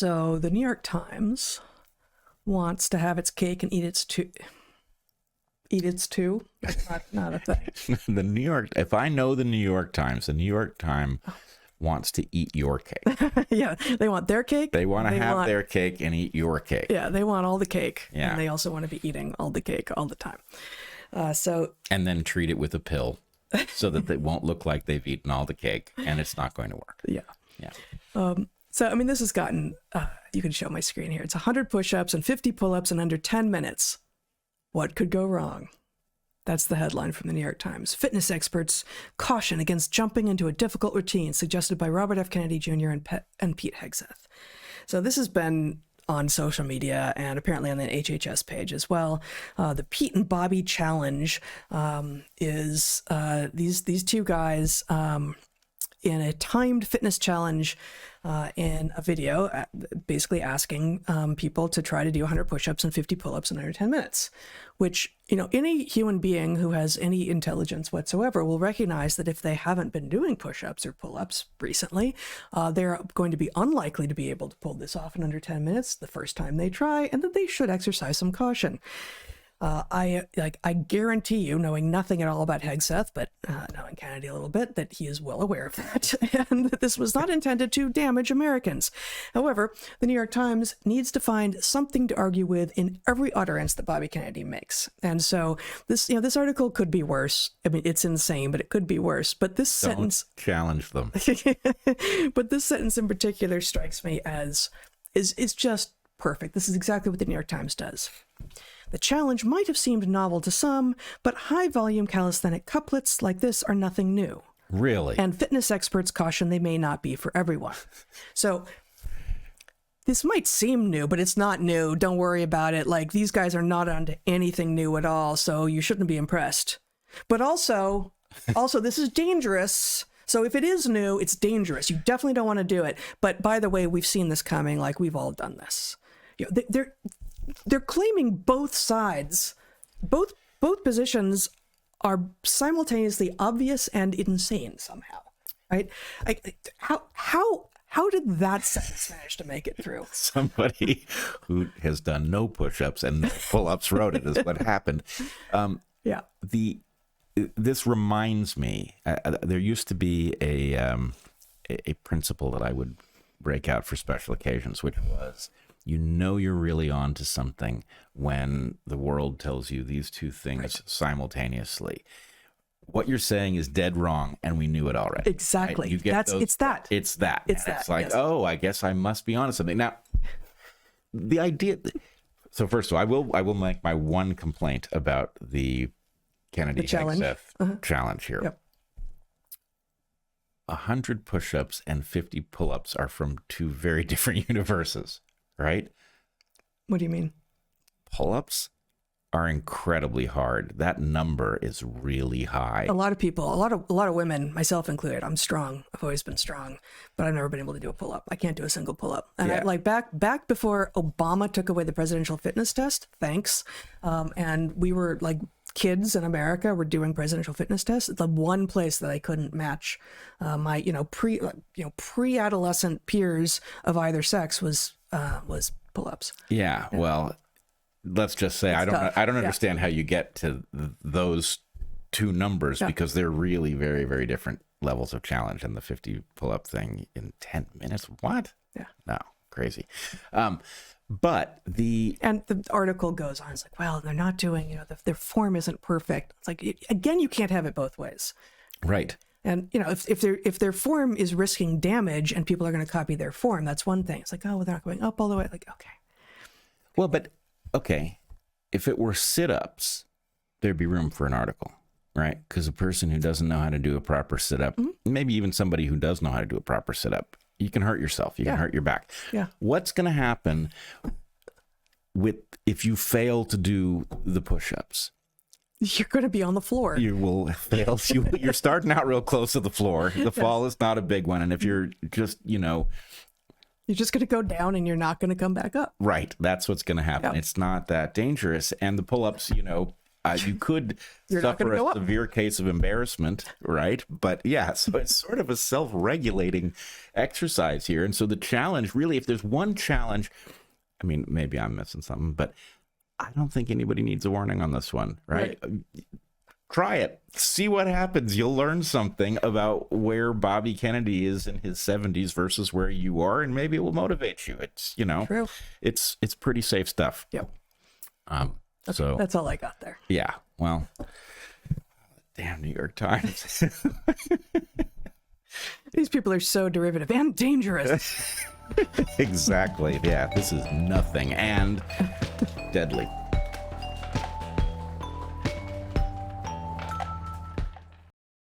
So the New York Times wants to have its cake and eat its too. Eat its too? That's not a thing. The New York, if I know the New York Times, the New York Times wants to eat your cake. Yeah, they want their cake. They want to have their cake and eat your cake. Yeah, they want all the cake. Yeah. And they also want to be eating all the cake all the time. And then treat it with a pill so that it won't look like they've eaten all the cake, and it's not going to work. Yeah. Yeah. So, I mean, this has gotten, you can show my screen here. It's 100 push-ups and 50 pull-ups in under 10 minutes. What could go wrong? That's the headline from the New York Times. Fitness experts caution against jumping into a difficult routine, suggested by Robert F. Kennedy Jr. and Pete Hegseth. So this has been on social media and apparently on the HHS page as well. The Pete and Bobby Challenge is these two guys in a timed fitness challenge in a video, basically asking people to try to do 100 push-ups and 50 pull-ups in under 10 minutes, which, you know, any human being who has any intelligence whatsoever will recognize that if they haven't been doing push-ups or pull-ups recently, they're going to be unlikely to be able to pull this off in under 10 minutes the first time they try, and that they should exercise some caution. I guarantee you, knowing nothing at all about Hegseth, but knowing Kennedy a little bit, that he is well aware of that, and that this was not intended to damage Americans. However, the New York Times needs to find something to argue with in every utterance that Bobby Kennedy makes, and so this article could be worse. I mean, it's insane, but it could be worse. But this sentence challenge them. But this sentence in particular strikes me as is just perfect. This is exactly what the New York Times does. The challenge might have seemed novel to some, but high-volume calisthenic couplets like this are nothing new. Really? And fitness experts caution they may not be for everyone. So this might seem new, but it's not new. Don't worry about it. Like, these guys are not onto anything new at all, so you shouldn't be impressed. But also, this is dangerous. So if it is new, it's dangerous. You definitely don't want to do it. But by the way, we've seen this coming. Like, we've all done this. You know, they're claiming both sides. Both positions are simultaneously obvious and insane somehow, right? How did that sentence manage to make it through? Somebody who has done no push-ups and no pull-ups wrote it is what happened. Yeah. This reminds me. There used to be a principle that I would break out for special occasions, which was, you know, you're really on to something when the world tells you these two things simultaneously. What you're saying is dead wrong, and we knew it already. Exactly. Right? You get It's that. It's that. It's like, yes. Oh, I guess I must be onto something. Now, the idea. So first of all, I will make my one complaint about the Kennedy Hegseth challenge here. Yep. 100 push-ups and 50 pull-ups are from two very different universes, right? What do you mean? Pull-ups are incredibly hard. That number is really high. A lot of people, a lot of women, myself included. I'm strong. I've always been strong, but I've never been able to do a pull-up. I can't do a single pull-up. And I, like back before Obama took away the presidential fitness test, thanks. And we were like kids in America were doing presidential fitness tests. The one place that I couldn't match my pre-adolescent peers of either sex was pull-ups. Yeah, well, let's just say I don't understand how you get to those two numbers, because they're really very, very different levels of challenge. And the 50 pull-up thing in 10 minutes, what? Yeah, no, crazy. But the article goes on. It's like, well, they're not doing, their form isn't perfect. It's like, again, you can't have it both ways. Right. And, if their form is risking damage and people are going to copy their form, that's one thing. It's like, oh, well, they're not going up all the way. Like, okay. Well, but, okay, if it were sit-ups, there'd be room for an article, right? Because a person who doesn't know how to do a proper sit-up, maybe even somebody who does know how to do a proper sit-up, you can hurt yourself. You can hurt your back. Yeah. What's going to happen if you fail to do the push-ups? You're going to be on the floor. You will fail. You're starting out real close to the floor. The fall is not a big one. And if you're just, you're just going to go down and you're not going to come back up. Right. That's what's going to happen. Yep. It's not that dangerous. And the pull-ups, You could You're not suffer gonna go a up. severe case of embarrassment, right? But yeah, so it's sort of a self-regulating exercise here. And so the challenge, really, if there's one challenge, I mean, maybe I'm missing something, but I don't think anybody needs a warning on this one, right? Try it. See what happens. You'll learn something about where Bobby Kennedy is in his 70s versus where you are, and maybe it will motivate you. It's, True. it's pretty safe stuff. Yep. So That's all I got there. yeah, well, damn New York Times. These people are so derivative and dangerous. Exactly. Yeah, this is nothing and deadly.